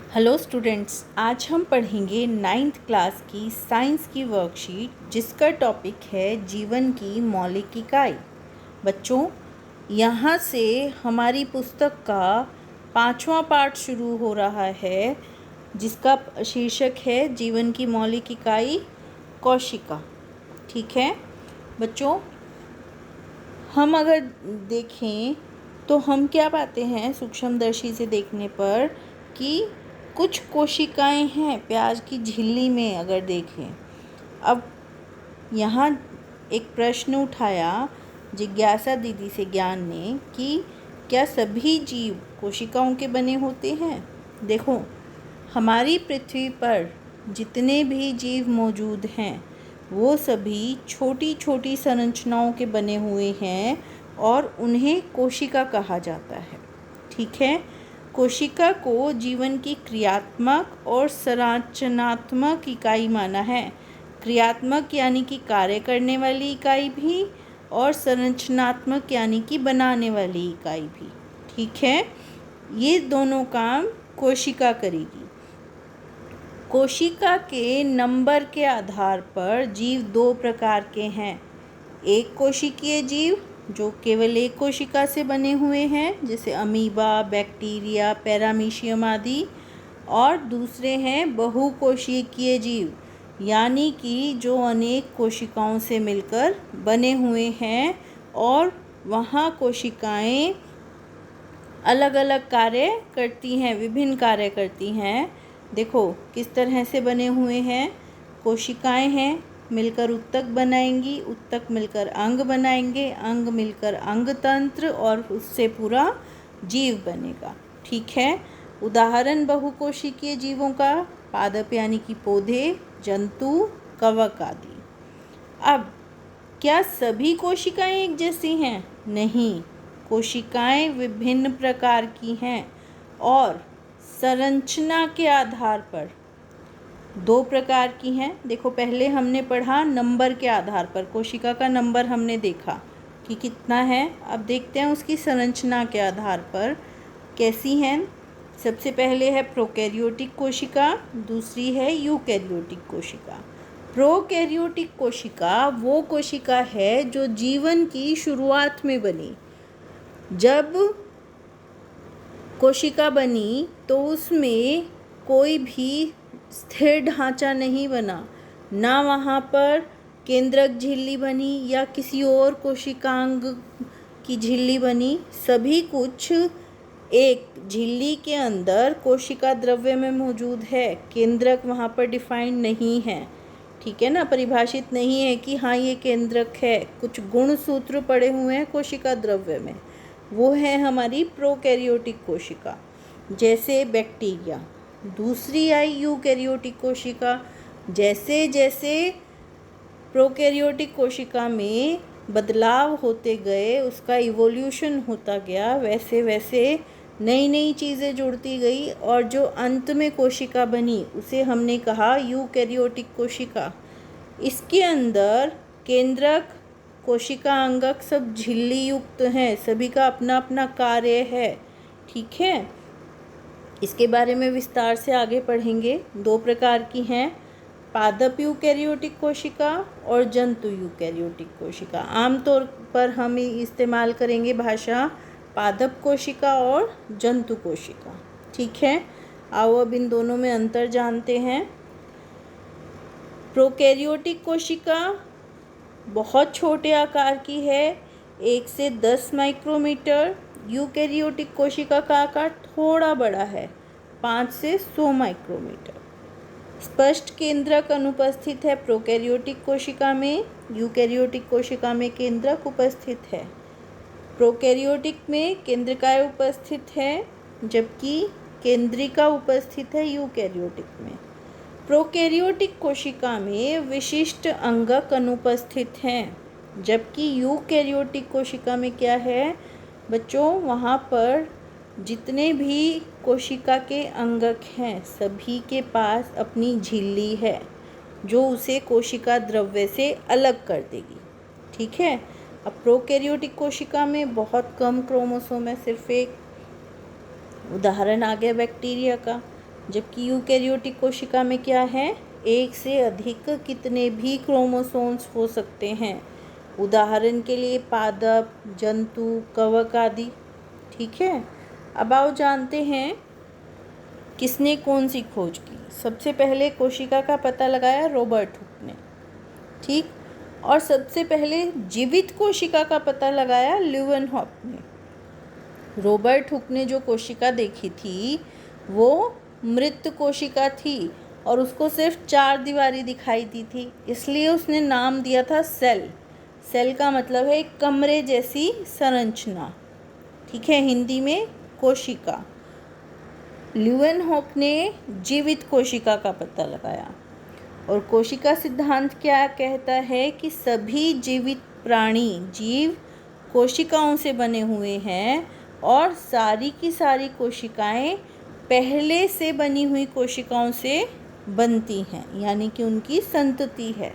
Hello students, आज हम पढ़ेंगे 9th क्लास की साइंस की वर्कशीट जिसका टॉपिक है जीवन की मौलिक इकाई। बच्चों, यहाँ से हमारी पुस्तक का 5वां पार्ट शुरू हो रहा है जिसका शीर्षक है जीवन की मौलिक इकाई कोशिका। ठीक है बच्चों, हम अगर देखें तो हम क्या पाते हैं सूक्ष्मदर्शी से देखने पर कि कुछ कोशिकाएं हैं प्याज की झिल्ली में। अगर देखें, अब यहाँ एक प्रश्न उठाया जिज्ञासा दीदी से ज्ञान ने कि क्या सभी जीव कोशिकाओं के बने होते हैं। देखो, हमारी पृथ्वी पर जितने भी जीव मौजूद हैं वो सभी छोटी छोटी संरचनाओं के बने हुए हैं और उन्हें कोशिका कहा जाता है। ठीक है, कोशिका को जीवन की क्रियात्मक और संरचनात्मक इकाई माना है। क्रियात्मक यानी कि कार्य करने वाली इकाई भी और संरचनात्मक यानी कि बनाने वाली इकाई भी। ठीक है, ये दोनों काम कोशिका करेगी। कोशिका के नंबर के आधार पर जीव दो प्रकार के हैं। एक कोशिकीय जीव जो केवल एक कोशिका से बने हुए हैं जैसे अमीबा, बैक्टीरिया, पैरामीशियम आदि, और दूसरे हैं बहुकोशिकीय जीव यानी कि जो अनेक कोशिकाओं से मिलकर बने हुए हैं और वहाँ कोशिकाएं अलग अलग कार्य करती हैं, विभिन्न कार्य करती हैं। देखो किस तरह से बने हुए हैं। कोशिकाएं हैं, मिलकर उत्तक बनाएंगी, उत्तक मिलकर अंग बनाएंगे, अंग मिलकर अंग तंत्र और उससे पूरा जीव बनेगा। ठीक है, उदाहरण बहुकोशिकीय जीवों का पादप यानी कि पौधे, जंतु, कवक आदि। अब क्या सभी कोशिकाएं एक जैसी हैं? नहीं, कोशिकाएं विभिन्न प्रकार की हैं और संरचना के आधार पर दो प्रकार की हैं। देखो, पहले हमने पढ़ा नंबर के आधार पर, कोशिका का नंबर हमने देखा कि कितना है। अब देखते हैं उसकी संरचना के आधार पर कैसी हैं। सबसे पहले है प्रोकैरियोटिक कोशिका, दूसरी है यूकैरियोटिक कोशिका। प्रोकैरियोटिक कोशिका वो कोशिका है जो जीवन की शुरुआत में बनी। जब कोशिका बनी तो उसमें कोई भी स्थिर ढांचा नहीं बना, ना वहाँ पर केंद्रक झिल्ली बनी या किसी और कोशिकांग की झिल्ली बनी। सभी कुछ एक झिल्ली के अंदर कोशिका द्रव्य में मौजूद है। केंद्रक वहाँ पर डिफाइंड नहीं है। ठीक है ना, परिभाषित नहीं है कि हाँ ये केंद्रक है। कुछ गुण सूत्र पड़े हुए हैं कोशिका द्रव्य में, वो है हमारी प्रोकैरियोटिक कोशिका जैसे बैक्टीरिया। दूसरी आई यूकैरियोटिक कोशिका। जैसे जैसे प्रोकैरियोटिक कोशिका में बदलाव होते गए, उसका इवोल्यूशन होता गया, वैसे वैसे नई नई चीज़ें जुड़ती गई और जो अंत में कोशिका बनी उसे हमने कहा यूकैरियोटिक कोशिका। इसके अंदर केंद्रक, कोशिका अंगक सब झिल्ली युक्त हैं, सभी का अपना अपना कार्य है। ठीक है, इसके बारे में विस्तार से आगे पढ़ेंगे। दो प्रकार की हैं, पादप यूकैरियोटिक कोशिका और जंतु यूकैरियोटिक कोशिका। आमतौर पर हम इस्तेमाल करेंगे भाषा पादप कोशिका और जंतु कोशिका। ठीक है, आओ अब इन दोनों में अंतर जानते हैं। प्रोकैरियोटिक कोशिका बहुत छोटे आकार की है, 1 से 10 माइक्रोमीटर। यूकैरियोटिक कोशिका का आकार थोड़ा बड़ा है, 5 से 100 माइक्रोमीटर। स्पष्ट केंद्रक अनुपस्थित है प्रोकैरियोटिक कोशिका में, यूकैरियोटिक कोशिका में केंद्रक उपस्थित है। प्रोकैरियोटिक में केंद्रकाय उपस्थित है जबकि केंद्रिका उपस्थित है यूकैरियोटिक में। प्रोकैरियोटिक कोशिका में विशिष्ट अंगक अनुपस्थित हैं जबकि यूकैरियोटिक कोशिका में क्या है बच्चों, वहाँ पर जितने भी कोशिका के अंगक हैं सभी के पास अपनी झिल्ली है जो उसे कोशिका द्रव्य से अलग कर देगी। ठीक है, अब प्रोकैरियोटिक कोशिका में बहुत कम क्रोमोसोम है, सिर्फ एक। उदाहरण आ गया बैक्टीरिया का। जबकि यूकैरियोटिक कोशिका में क्या है, एक से अधिक कितने भी क्रोमोसोम्स हो सकते हैं। उदाहरण के लिए पादप, जंतु, कवक आदि। ठीक है, अब आओ जानते हैं किसने कौन सी खोज की। सबसे पहले कोशिका का पता लगाया रॉबर्ट हुक ने, ठीक, और सबसे पहले जीवित कोशिका का पता लगाया ल्यूवेनहॉक ने। रॉबर्ट हुक ने जो कोशिका देखी थी वो मृत कोशिका थी और उसको सिर्फ 4 दीवारी दिखाई दी थी, इसलिए उसने नाम दिया था सेल। सेल का मतलब है एक कमरे जैसी संरचना, ठीक है, हिंदी में कोशिका। ल्यूवेनहॉक ने जीवित कोशिका का पता लगाया और कोशिका सिद्धांत क्या कहता है कि सभी जीवित प्राणी, जीव कोशिकाओं से बने हुए हैं और सारी की सारी कोशिकाएं पहले से बनी हुई कोशिकाओं से बनती हैं, यानी कि उनकी संतति है।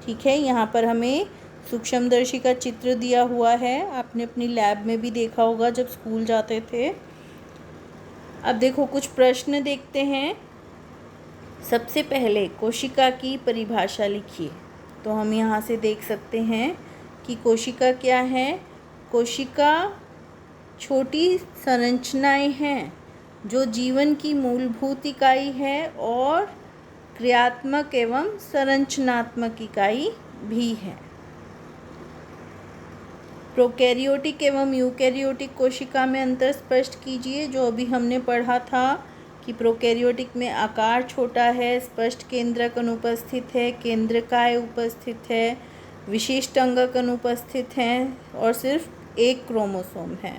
ठीक है, यहाँ पर हमें सूक्ष्मदर्शी का चित्र दिया हुआ है, आपने अपनी लैब में भी देखा होगा जब स्कूल जाते थे। अब देखो कुछ प्रश्न देखते हैं। सबसे पहले कोशिका की परिभाषा लिखिए। तो हम यहाँ से देख सकते हैं कि कोशिका क्या है। कोशिका छोटी संरचनाएं हैं जो जीवन की मूलभूत इकाई है और क्रियात्मक एवं संरचनात्मक इकाई भी है। प्रोकैरियोटिक एवं यूकैरियोटिक कोशिका में अंतर स्पष्ट कीजिए। जो अभी हमने पढ़ा था कि प्रोकैरियोटिक में आकार छोटा है, स्पष्ट केंद्रक अनुपस्थित है, केंद्रकाय उपस्थित है, विशिष्ट अंगक अनुपस्थित हैं और सिर्फ एक क्रोमोसोम है।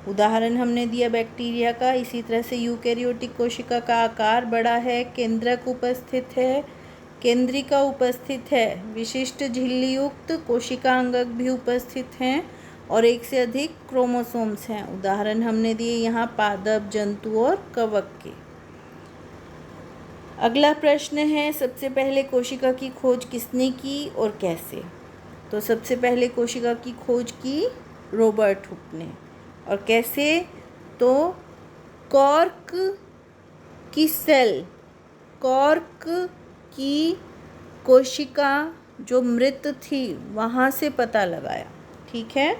उदाहरण हमने दिया बैक्टीरिया का। इसी तरह से यूकैरियोटिक कोशिका का आकार बड़ा है, केंद्रक उपस्थित है, केंद्रिका उपस्थित है, विशिष्ट झिल्ली युक्त कोशिका अंगक भी उपस्थित हैं और एक से अधिक क्रोमोसोम्स हैं। उदाहरण हमने दिए यहाँ पादप, जंतु और कवक के। अगला प्रश्न है, सबसे पहले कोशिका की खोज किसने की और कैसे। तो सबसे पहले कोशिका की खोज की रॉबर्ट हुक ने। और कैसे, तो कॉर्क की सेल, कॉर्क की कोशिका जो मृत थी वहाँ से पता लगाया। ठीक है,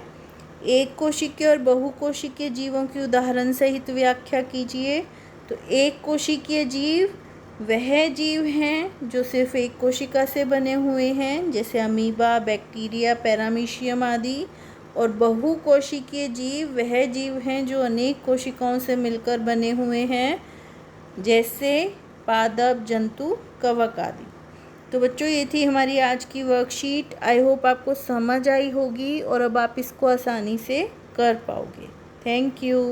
एक कोशिकीय और बहुकोशिकीय जीवों की उदाहरण सहित व्याख्या कीजिए। तो एक कोशिकीय जीव वह जीव हैं जो सिर्फ एक कोशिका से बने हुए हैं, जैसे अमीबा, बैक्टीरिया, पैरामीशियम आदि। और बहुकोशिकीय जीव वह जीव हैं जो अनेक कोशिकाओं से मिलकर बने हुए हैं, जैसे पादप, जंतु, कवक आदि। तो बच्चों ये थी हमारी आज की वर्कशीट। आई होप आपको समझ आई होगी और अब आप इसको आसानी से कर पाओगे। Thank you.